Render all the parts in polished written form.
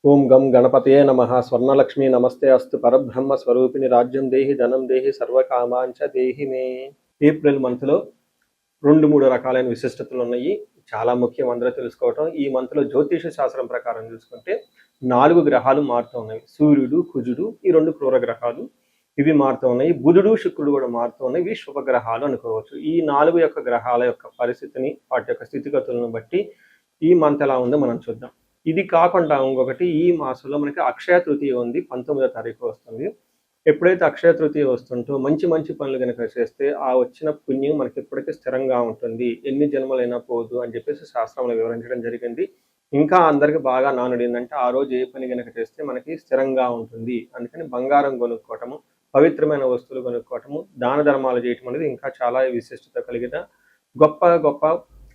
ఓం గం గణపతయే నమః. స్వర్ణలక్ష్మి నమస్తే అస్తు. పరబ్రహ్మ స్వరూపిణి రాజ్యం దేహి ధనం దేహి సర్వకామాంచ దేహి మే. ఏప్రిల్ మంత్లో 2-3 రకాలైన విశిష్టతలు ఉన్నాయి. చాలా ముఖ్యం అందరూ తెలుసుకోవటం. ఈ మంత్లో జ్యోతిష శాస్త్రం ప్రకారం చూసుకుంటే 4 గ్రహాలు మారుతూ ఉన్నాయి. సూర్యుడు, కుజుడు, ఈ 2 క్రూర గ్రహాలు ఇవి మారుతూ ఉన్నాయి. బుధుడు, శుక్రుడు కూడా మారుతూ ఉన్నాయి. ఇవి శుభగ్రహాలు అనుకోవచ్చు. ఈ 4 యొక్క గ్రహాల యొక్క పరిస్థితిని, వాటి యొక్క స్థితిగతులను బట్టి ఈ మంత్ ఎలా ఉందో మనం చూద్దాం. ఇది కాకుండా ఇంకొకటి, ఈ మాసంలో మనకి అక్షయ తృతీయ ఉంది. 19వ తారీఖు వస్తుంది. ఎప్పుడైతే అక్షయ తృతీయ వస్తుంటో మంచి మంచి పనులు కనుక చేస్తే ఆ వచ్చిన పుణ్యం మనకి ఎప్పటికీ స్థిరంగా ఉంటుంది, ఎన్ని జన్మలైనా పోదు అని చెప్పేసి శాస్త్రంలో వివరించడం జరిగింది. ఇంకా అందరికి బాగా నానుడు ఏంటంటే ఆ రోజు ఏ పని కనుక చేస్తే మనకి స్థిరంగా ఉంటుంది. అందుకని బంగారం కొనుక్కోవటము, పవిత్రమైన వస్తువులు కొనుక్కోవటము, దాన ధర్మాలు చేయటం అనేది ఇంకా చాలా విశిష్టత కలిగిన గొప్ప గొప్ప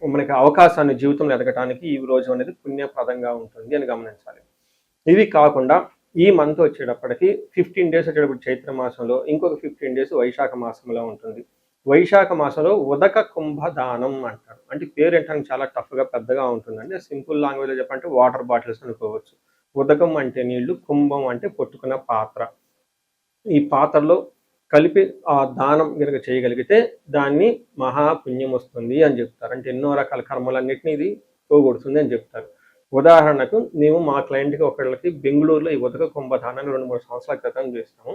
మనకి అవకాశాన్ని జీవితంలో ఎదగటానికి ఈ రోజు అనేది పుణ్యప్రదంగా ఉంటుంది అని గమనించాలి. ఇవి కాకుండా ఈ మంత్ వచ్చేటప్పటికి 15 డేస్ వచ్చేటప్పుడు చైత్ర మాసంలో, ఇంకొక 15 డేస్ వైశాఖ మాసంలో ఉంటుంది. వైశాఖ మాసంలో ఉదక కుంభదానం అంటారు. అంటే పేరు ఏంటంటే చాలా టఫ్గా పెద్దగా ఉంటుందండి. సింపుల్ లాంగ్వేజ్లో చెప్పంటే వాటర్ బాటిల్స్ అనుకోవచ్చు. ఉదకం అంటే నీళ్లు, కుంభం అంటే పొట్టుకున్న పాత్ర. ఈ పాత్రలో కలిపి ఆ దానం కనుక చేయగలిగితే దాన్ని మహాపుణ్యం వస్తుంది అని చెప్తారు. అంటే ఎన్నో రకాల కర్మలన్నింటినీ ఇది పోగొడుతుంది అని చెప్తారు. ఉదాహరణకు మేము మా క్లయింట్కి ఒకళ్ళకి బెంగళూరులో ఈ ఉదక కుంభదానాన్ని 2-3 సంవత్సరాల క్రితం చేస్తాము.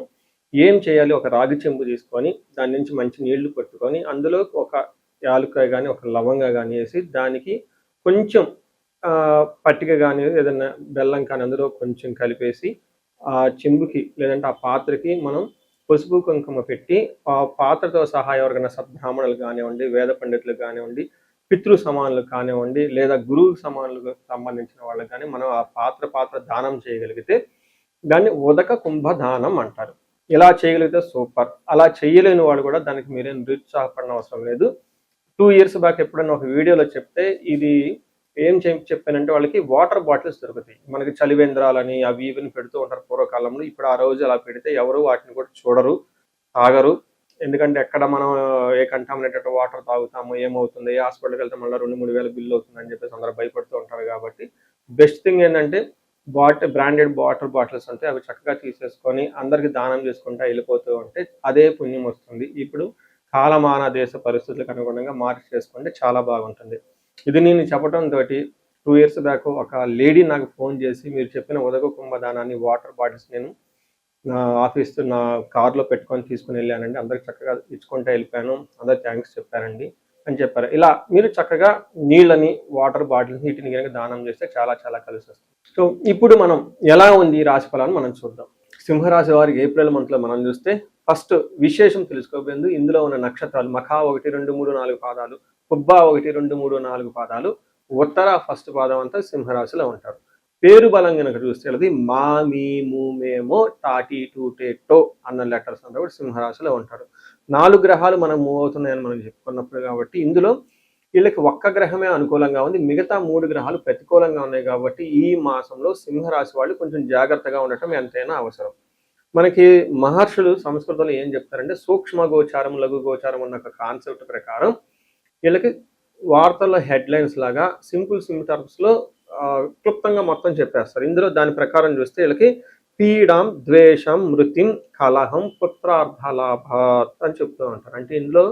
ఏం చేయాలి, ఒక రాగి చెంబు తీసుకొని దాని నుంచి మంచి నీళ్లు పట్టుకొని అందులో ఒక యాలుకాయ కానీ ఒక లవంగా కానీ వేసి దానికి కొంచెం పట్టిక కానీ ఏదైనా బెల్లం కానీ అందులో కొంచెం కలిపేసి ఆ చెంబుకి లేదంటే ఆ పాత్రకి మనం పసుపు కుంకుమ పెట్టి ఆ పాత్రతో సహా ఎవరికైనా సద్బ్రాహ్మణులు కానివ్వండి, వేద పండితులు కానివ్వండి, పితృ సమానులు కానివ్వండి, లేదా గురువు సమానులకు సంబంధించిన వాళ్ళకి కానీ మనం ఆ పాత్ర దానం చేయగలిగితే దాన్ని ఉదక కుంభదానం అంటారు. ఇలా చేయగలిగితే సూపర్. అలా చేయలేని వాళ్ళు కూడా దానికి మీరేం నిరుత్సాహపడిన అవసరం లేదు. 2 years బ్యాక్ ఎప్పుడైనా ఒక వీడియోలో చెప్తే ఇది ఏం చెప్పానంటే వాళ్ళకి వాటర్ బాటిల్స్ దొరుకుతాయి. మనకి చలివేంద్రాలని అవి ఇవిని పెడుతూ ఉంటారు పూర్వకాలంలో. ఇప్పుడు ఆ రోజు అలా పెడితే ఎవరు వాటిని కూడా చూడరు, తాగరు. ఎందుకంటే ఎక్కడ మనం ఏ కంటామినేటెడ్ వాటర్ తాగుతాము, ఏమవుతుంది, ఏ హాస్పిటల్కి వెళ్తే మళ్ళీ 2-3 వేల బిల్లు అవుతుందని చెప్పేసి అందరూ భయపడుతూ ఉంటారు. కాబట్టి బెస్ట్ థింగ్ ఏంటంటే బ్రాండెడ్ వాటర్ బాటిల్స్ ఉంటాయి. అవి చక్కగా తీసేసుకొని అందరికి దానం చేసుకుంటూ వెళ్ళిపోతూ ఉంటే అదే పుణ్యం వస్తుంది. ఇప్పుడు కాలమాన దేశ పరిస్థితులకు అనుగుణంగా మార్చి చేసుకుంటే చాలా బాగుంటుంది. ఇది నేను చెప్పడం తోటి 2 years బ్యాక్ ఒక లేడీ నాకు ఫోన్ చేసి మీరు చెప్పిన ఉదక కుంభదానాన్ని వాటర్ బాటిల్స్ నేను నా ఆఫీస్ నా కార్లో పెట్టుకొని తీసుకుని వెళ్ళానండి. అందరికి చక్కగా ఇచ్చుకుంటూ వెళ్ళిపోయాను. అందరు థ్యాంక్స్ చెప్పారండి అని చెప్పారు. ఇలా మీరు చక్కగా నీళ్ళని, వాటర్ బాటిల్స్ వీటిని కనుక దానం చేస్తే చాలా చాలా కలిసి వస్తుంది. సో ఇప్పుడు మనం ఎలా ఉంది ఈ రాశి ఫలాన్ని మనం చూద్దాం. సింహరాశి వారికి ఏప్రిల్ మంత్లో మనం చూస్తే ఫస్ట్ విశేషం తెలుసుకోబోయేందు ఇందులో ఉన్న నక్షత్రాలు మఖా 1, 2, 3, 4 పాదాలు, పుబ్బా 1, 2, 3, 4 పాదాలు, ఉత్తర ఫస్ట్ పాదం అంతా సింహరాశిలో ఉంటారు. పేరు బలం కనుక చూస్తే అది మా, మీ, ము, మేమో, టాటి, టూటే, టో అన్న లెటర్స్ అంతా కూడా సింహరాశిలో ఉంటారు. 4 గ్రహాలు మనం మూవ్ అవుతున్నాయని మనం చెప్పుకున్నప్పుడు కాబట్టి ఇందులో వీళ్ళకి ఒక్క గ్రహమే అనుకూలంగా ఉంది, మిగతా 3 గ్రహాలు ప్రతికూలంగా ఉన్నాయి. కాబట్టి ఈ మాసంలో సింహరాశి వాళ్ళు కొంచెం జాగ్రత్తగా ఉండటం ఎంతైనా అవసరం. మనకి మహర్షులు సంస్కృతంలో ఏం చెప్తారంటే సూక్ష్మ గోచారం, లఘు గోచారం అన్న ఒక కాన్సెప్ట్ ప్రకారం వీళ్ళకి వార్తల్లో హెడ్లైన్స్ లాగా సింపుల్ టర్మ్స్లో క్లుప్తంగా మొత్తం చెప్పేస్తారు. ఇందులో దాని ప్రకారం చూస్తే వీళ్ళకి పీడం, ద్వేషం, మృతిం, కలహం, పుత్రార్థలాభాత్ అని చెప్తూ ఉంటారు. అంటే ఇందులో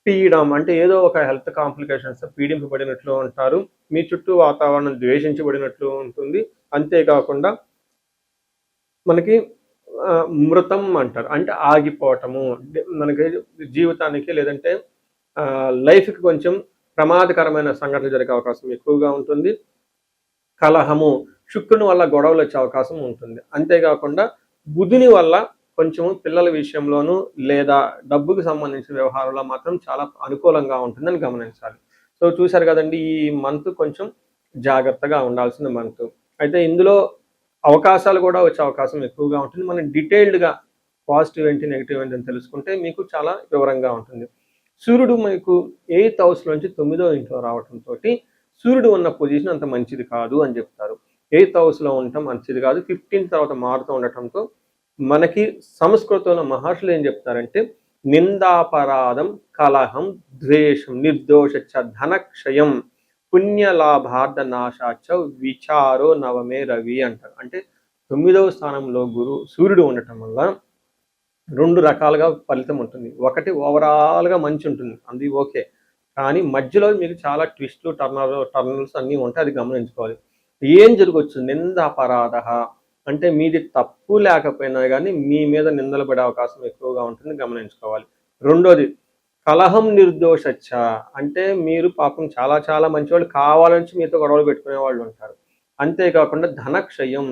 పీడం అంటే ఏదో ఒక హెల్త్ కాంప్లికేషన్స్ పీడింపబడినట్లు ఉంటారు, మీ చుట్టూ వాతావరణం ద్వేషించబడినట్లు ఉంటుంది. అంతేకాకుండా మనకి మృతం అంటారు, అంటే ఆగిపోవటము, మనకి జీవితానికి లేదంటే లైఫ్కి కొంచెం ప్రమాదకరమైన సంఘటనలు జరిగే అవకాశం ఎక్కువగా ఉంటుంది. కలహము, శుక్రుని వల్ల గొడవలు వచ్చే అవకాశం ఉంటుంది. అంతేకాకుండా బుధుని వల్ల కొంచెం పిల్లల విషయంలోనూ లేదా డబ్బుకి సంబంధించిన వ్యవహారంలో మాత్రం చాలా అనుకూలంగా ఉంటుందని గమనించాలి. సో చూశారు కదండి, ఈ మంత్ కొంచెం జాగ్రత్తగా ఉండాల్సిన మంత్. అయితే ఇందులో అవకాశాలు కూడా వచ్చే అవకాశం ఎక్కువగా ఉంటుంది. మనం డీటెయిల్డ్గా పాజిటివ్ ఏంటి, నెగిటివ్ ఏంటి అని తెలుసుకుంటే మీకు చాలా వివరంగా ఉంటుంది. సూర్యుడు మీకు 8th house నుంచి 9వ ఇంట్లో రావడంతో సూర్యుడు ఉన్న పొజిషన్ అంత మంచిది కాదు అని చెప్తారు. 8th house ఉండటం మంచిది కాదు. 15 తర్వాత మారుతూ ఉండటంతో మనకి సంస్కృతంలో మహర్షులు ఏం చెప్తారంటే నిందాపరాధం, కలహం, ద్వేషం, నిర్దోష ధనక్షయం, పుణ్య లాభార్థ నాశాచ విచారో నవమే రవి అంటారు. అంటే 9వ స్థానంలో సూర్యుడు ఉండటం వల్ల 2 రకాలుగా ఫలితం ఉంటుంది. ఒకటి ఓవరాల్గా మంచి ఉంటుంది, అది ఓకే. కానీ మధ్యలో మీకు చాలా ట్విస్ట్లు టర్నల్స్ అన్నీ ఉంటాయి, అది గమనించుకోవాలి. ఏం జరగవచ్చు? నింద అపరాధ అంటే మీది తప్పు లేకపోయినా కానీ మీ మీద నిందలు పడే అవకాశం ఎక్కువగా ఉంటుంది, గమనించుకోవాలి. రెండోది కలహం నిర్దోషచ్చ అంటే మీరు పాపం చాలా చాలా మంచివాళ్ళు, కావాలని మీతో గొడవలు పెట్టుకునే వాళ్ళు ఉంటారు. అంతేకాకుండా ధనక్షయం,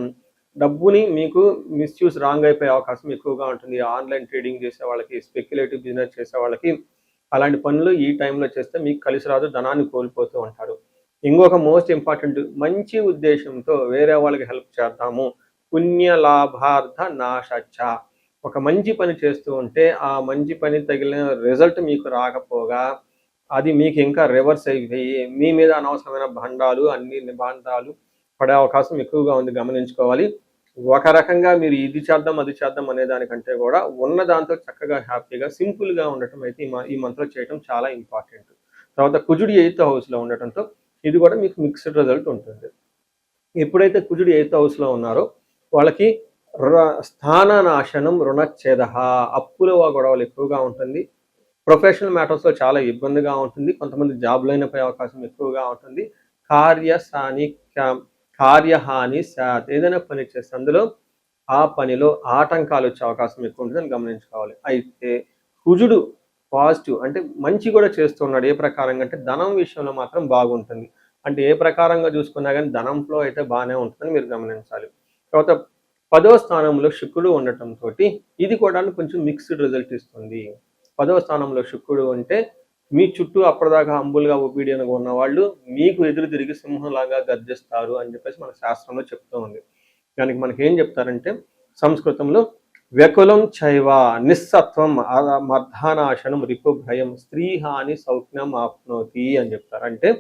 డబ్బుని మీకు మిస్యూజ్ రాంగ్ అయిపోయే అవకాశం ఎక్కువగా ఉంటుంది. ఆన్లైన్ ట్రేడింగ్ చేసే వాళ్ళకి, స్పెక్యులేటివ్ బిజినెస్ చేసే వాళ్ళకి అలాంటి పనులు ఈ టైంలో చేస్తే మీకు కలిసి రాదు, ధనాన్ని కోల్పోతూ ఉంటారు. ఇంకొక మోస్ట్ ఇంపార్టెంట్, మంచి ఉద్దేశంతో వేరే వాళ్ళకి హెల్ప్ చేద్దాము, పుణ్య లాభార్థ నాశచ్చ. ఒక మంచి పని చేస్తూ ఉంటే ఆ మంచి పని తగిలిన రిజల్ట్ మీకు రాకపోగా అది మీకు ఇంకా రివర్స్ అయిపోయి మీ మీద అనవసరమైన బండాలు అన్ని నిబంధనలు పడే అవకాశం ఎక్కువగా ఉంది, గమనించుకోవాలి. ఒక రకంగా మీరు ఇది చేద్దాం అది చేద్దాం అనే దానికంటే కూడా ఉన్న దాంతో చక్కగా హ్యాపీగా సింపుల్గా ఉండటం అయితే ఈ మంత్లో చేయటం చాలా ఇంపార్టెంట్. తర్వాత కుజుడు 8th హౌస్లో ఉండటంతో ఇది కూడా మీకు మిక్స్డ్ రిజల్ట్ ఉంటుంది. ఎప్పుడైతే కుజుడు 8th హౌస్లో ఉన్నారో వాళ్ళకి స్థాననాశనం రుణచ్ఛేద, అప్పుల గొడవలు ఎక్కువగా ఉంటుంది. ప్రొఫెషనల్ మ్యాటర్స్లో చాలా ఇబ్బందిగా ఉంటుంది. కొంతమంది జాబ్లైన పోయే అవకాశం ఎక్కువగా ఉంటుంది. కార్యహాని శాత్, ఏదైనా పని చేస్తే అందులో ఆ పనిలో ఆటంకాలు వచ్చే అవకాశం ఎక్కువ ఉంటుందని గమనించుకోవాలి. అయితే కుజుడు పాజిటివ్ అంటే మంచి కూడా చేస్తున్నాడు. ఏ ప్రకారంగా అంటే ధనం విషయంలో మాత్రం బాగుంటుంది. అంటే ఏ ప్రకారంగా చూసుకున్నా కానీ ధనంలో అయితే బాగానే ఉంటుందని మీరు గమనించాలి. తర్వాత 10వ స్థానంలో శుక్రుడు ఉండటంతో ఇది కూడా కొంచెం మిక్స్డ్ రిజల్ట్ ఇస్తుంది. 10వ స్థానంలో శుక్రుడు అంటే మీ చుట్టూ అప్పటిదాకా హంబుల్గా ఒబీడియన్గా ఉన్న వాళ్ళు మీకు ఎదురు తిరిగి సింహంలాగా గర్జిస్తారు అని చెప్పేసి మన శాస్త్రంలో చెప్తూ ఉంది. దానికి మనకి ఏం చెప్తారంటే సంస్కృతంలో వ్యకులం చైవ నిస్సత్వం మర్ధానాశనం రిపుభయం స్త్రీహాని సౌఖ్యం ఆప్నోతి అని చెప్తారు. అంటే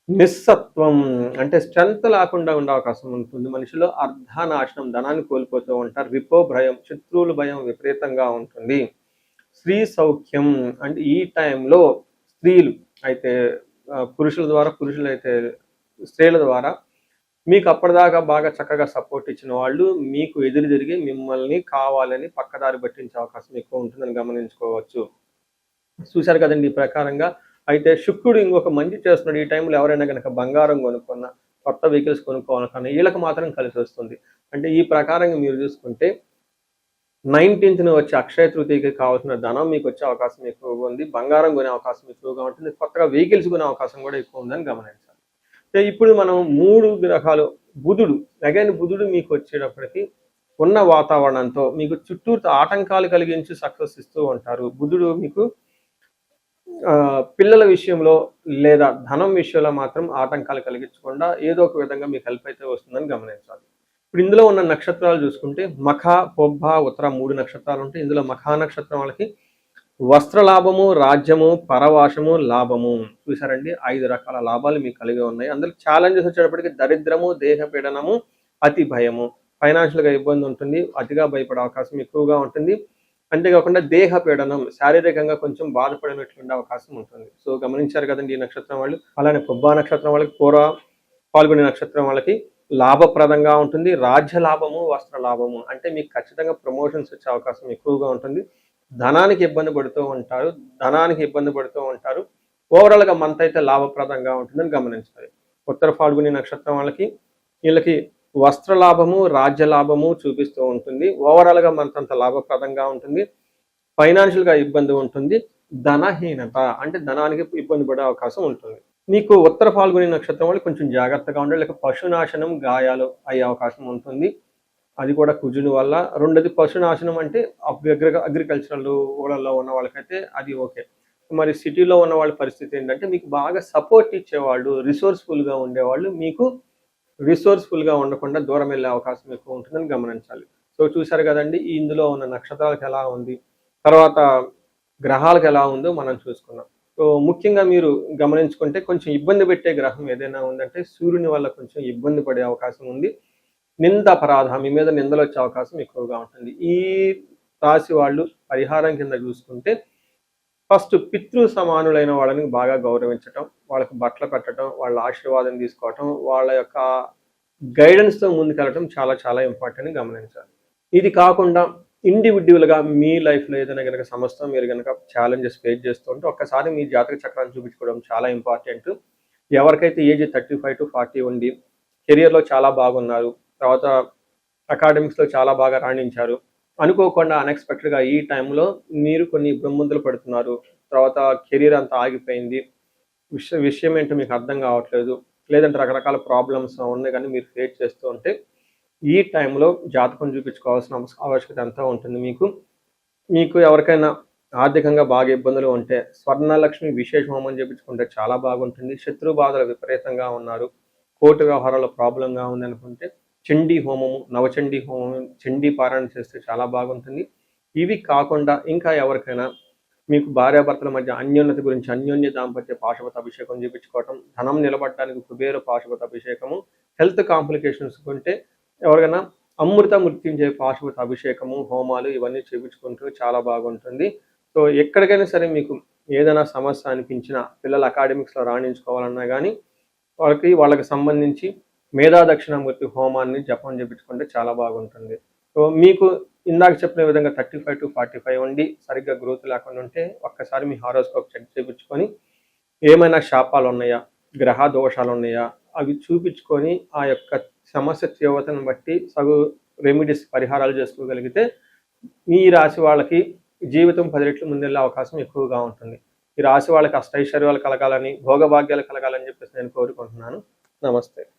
నిస్సత్వం అంటే స్ట్రెంత్ లేకుండా ఉండే అవకాశం ఉంటుంది మనిషిలో. అర్ధనాశనం, ధనాన్ని కోల్పోతూ ఉంటారు. రిపో భయం, శత్రువుల భయం విపరీతంగా ఉంటుంది. స్త్రీ సౌఖ్యం అంటే ఈ టైంలో స్త్రీలు అయితే పురుషుల ద్వారా, పురుషులైతే స్త్రీల ద్వారా మీకు అప్పటిదాకా బాగా చక్కగా సపోర్ట్ ఇచ్చిన వాళ్ళు మీకు ఎదురు తిరిగి మిమ్మల్ని కావాలని పక్కదారి పట్టించే అవకాశం ఎక్కువ ఉంటుందని గమనించుకోవచ్చు. చూశారు కదండి ఈ ప్రకారంగా. అయితే శుక్రుడు ఇంకొక మంచి చేస్తున్నాడు. ఈ టైంలో ఎవరైనా కనుక బంగారం కొనుక్కున్నా, కొత్త వెహికల్స్ కొనుక్కోవాలన్నా వీళ్ళకి మాత్రం కలిసి వస్తుంది. అంటే ఈ ప్రకారంగా మీరు చూసుకుంటే 19th వచ్చే అక్షయ తృతీయకి కావాల్సిన ధనం మీకు వచ్చే అవకాశం ఎక్కువగా ఉంది. బంగారం కొనే అవకాశం ఎక్కువగా ఉంటుంది. కొత్తగా వెహికల్స్ కొనే అవకాశం కూడా ఎక్కువ ఉందని గమనించాలి. ఇప్పుడు మనం 3 గ్రహాలు, బుధుడు మీకు వచ్చేటప్పటికి ఉన్న వాతావరణంతో మీకు చుట్టూతో ఆటంకాలు కలిగించి సక్సెస్ ఇస్తూ ఉంటారు. బుధుడు మీకు పిల్లల విషయంలో లేదా ధనం విషయంలో మాత్రం ఆటంకాలు కలిగించకుండా ఏదో ఒక విధంగా మీకు హెల్ప్ అయితే వస్తుందని గమనించాలి. ఇప్పుడు ఇందులో ఉన్న నక్షత్రాలు చూసుకుంటే మఖ, పొబ్బ, ఉత్తర 3 నక్షత్రాలు ఉంటాయి. ఇందులో మఖా నక్షత్రం వాళ్ళకి వస్త్ర లాభము, రాజ్యము, పరవాశము, లాభము. చూసారండి 5 రకాల లాభాలు మీకు కలిగి ఉన్నాయి. అందులో ఛాలెంజెస్ వచ్చేటప్పటికి దరిద్రము, దేహపీడనము, అతి భయము. ఫైనాన్షియల్గా ఇబ్బంది ఉంటుంది, అతిగా భయపడే అవకాశం ఎక్కువగా ఉంటుంది. అంతేకాకుండా దేహ పీడనం, శారీరకంగా కొంచెం బాధపడినటువంటి అవకాశం ఉంటుంది. సో గమనించారు కదండి ఈ నక్షత్రం వాళ్ళు. అలానే పొబ్బా నక్షత్రం వాళ్ళకి, పాల్గొనే నక్షత్రం వాళ్ళకి లాభప్రదంగా ఉంటుంది. రాజ్య లాభము, వస్త్ర లాభము అంటే మీకు ఖచ్చితంగా ప్రమోషన్స్ వచ్చే అవకాశం ఎక్కువగా ఉంటుంది. ధనానికి ఇబ్బంది పడుతూ ఉంటారు. ఓవరాల్గా మంత్ అయితే లాభప్రదంగా ఉంటుందని గమనించాలి. ఉత్తర పాల్గొనే నక్షత్రం వీళ్ళకి వస్త్ర లాభము, రాజ్య లాభము చూపిస్తూ ఉంటుంది. ఓవరాల్గా మనకంత లాభప్రదంగా ఉంటుంది. ఫైనాన్షియల్గా ఇబ్బంది ఉంటుంది. ధనహీనత అంటే ధనానికి ఇబ్బంది పడే అవకాశం ఉంటుంది. మీకు ఉత్తర పాల్గొనే నక్షత్రం వాళ్ళు కొంచెం జాగ్రత్తగా ఉండాలి. లేక పశునాశనం, గాయాలు అయ్యే అవకాశం ఉంటుంది. అది కూడా కుజుని వల్ల. రెండోది పశునాశనం అంటే అగ్రికల్చరల్ ఊళ్ళల్లో ఉన్న వాళ్ళకైతే అది ఓకే. మరి సిటీలో ఉన్న వాళ్ళ పరిస్థితి ఏంటంటే మీకు బాగా సపోర్ట్ ఇచ్చేవాళ్ళు, రిసోర్స్ఫుల్గా ఉండేవాళ్ళు మీకు రిసోర్స్ఫుల్గా ఉండకుండా దూరం వెళ్ళే అవకాశం ఎక్కువ ఉంటుందని గమనించాలి. సో చూశారు కదండి ఇందులో ఉన్న నక్షత్రాలకు ఎలా ఉంది, తర్వాత గ్రహాలకు ఎలా ఉందో మనం చూసుకున్నాం. సో ముఖ్యంగా మీరు గమనించుకుంటే కొంచెం ఇబ్బంది పెట్టే గ్రహం ఏదైనా ఉందంటే సూర్యుని వల్ల కొంచెం ఇబ్బంది పడే అవకాశం ఉంది. అపరాధ, మీ మీద నిందలు వచ్చే అవకాశం ఎక్కువగా ఉంటుంది. ఈ రాశి వాళ్ళు పరిహారం కింద చూసుకుంటే ఫస్ట్ పితృ సమానులైన వాళ్ళని బాగా గౌరవించటం, వాళ్ళకి బట్టలు పెట్టడం, వాళ్ళ ఆశీర్వాదం తీసుకోవటం, వాళ్ళ యొక్క గైడెన్స్‌తో ముందుకెళ్ళటం చాలా చాలా ఇంపార్టెంట్ గమనించాలి. ఇది కాకుండా ఇండివిడ్యువల్‌గా మీ లైఫ్‌లో ఏదైనా గనక సమస్య మీరు గనక ఛాలెంజెస్ ఫేస్ చేస్తూ ఉంటే ఒక్కసారి మీ జాతక చక్రాన్ని చూపించుకోవడం చాలా ఇంపార్టెంట్. ఎవరికైతే ఏజ్ 35-40 ఉండి కెరియర్‌లో చాలా బాగున్నారు, తర్వాత అకాడమిక్స్‌లో చాలా బాగా రాణించారు, అనుకోకుండా అన్‌ఎక్స్‌పెక్టెడ్‌గా ఈ టైంలో మీరు కొన్ని ఇబ్బందులు పడుతున్నారు, తర్వాత కెరియర్ అంతా ఆగిపోయింది, విషయం ఏంటో మీకు అర్థం కావట్లేదు, లేదంటే రకరకాల ప్రాబ్లమ్స్ ఉన్నాయి కానీ మీరు ఫేస్ చేస్తూ ఉంటే ఈ టైంలో జాతకం చూపించుకోవాల్సిన ఆవశ్యకత ఎంతో ఉంటుంది మీకు. మీకు ఎవరికైనా ఆర్థికంగా బాగా ఇబ్బందులు ఉంటే స్వర్ణలక్ష్మి విశేష హోమం చేయించుకుంటే చాలా బాగుంటుంది. శత్రు బాధలు విపరీతంగా ఉన్నారు, కోర్టు వ్యవహారాల్లో ప్రాబ్లంగా ఉంది అనుకుంటే చండీ హోమము, నవచండీ హోమం, చండీ పారాయణ చేస్తే చాలా బాగుంటుంది. ఇవి కాకుండా ఇంకా ఎవరికైనా మీకు భార్యాభర్తల మధ్య అన్యోన్యత గురించి అన్యోన్య దాంపత్య పాశుపత అభిషేకం చేయించుకోవటం, ధనం నిలబడటానికి కుబేర పాశుపత అభిషేకము, హెల్త్ కాంప్లికేషన్స్ ఉంటే ఎవరికైనా అమృత మృత్యుంజయ పాశుపత అభిషేకము, హోమాలు ఇవన్నీ చేయించుకుంటూ చాలా బాగుంటుంది. సో ఎక్కడికైనా సరే మీకు ఏదైనా సమస్య అనిపించినా, పిల్లలు అకాడమిక్స్‌లో రాణించుకోవాలన్నా కానీ వాళ్ళకి సంబంధించి మేధా దక్షిణామూర్తి హోమాన్ని జపం చేయించుకుంటే చాలా బాగుంటుంది. సో మీకు ఇందాక చెప్పిన విధంగా 35-45 ఉండి సరిగ్గా గ్రోత్ లేకుండా ఉంటే ఒక్కసారి మీ హారోస్కోప్ చెక్ చేయించుకొని ఏమైనా శాపాలు ఉన్నాయా, గ్రహ దోషాలు ఉన్నాయా అవి చూపించుకొని ఆ యొక్క సమస్య తీవ్రతను బట్టి రెమెడీస్ పరిహారాలు చేసుకోగలిగితే ఈ రాశి వాళ్ళకి జీవితం 10 రెట్లు ముందెళ్ళే అవకాశం ఎక్కువగా ఉంటుంది. ఈ రాశి వాళ్ళకి అష్టైశ్వర్యాలు కలగాలని, భోగభాగ్యాలు కలగాలని చెప్పేసి నేను కోరుకుంటున్నాను. నమస్తే.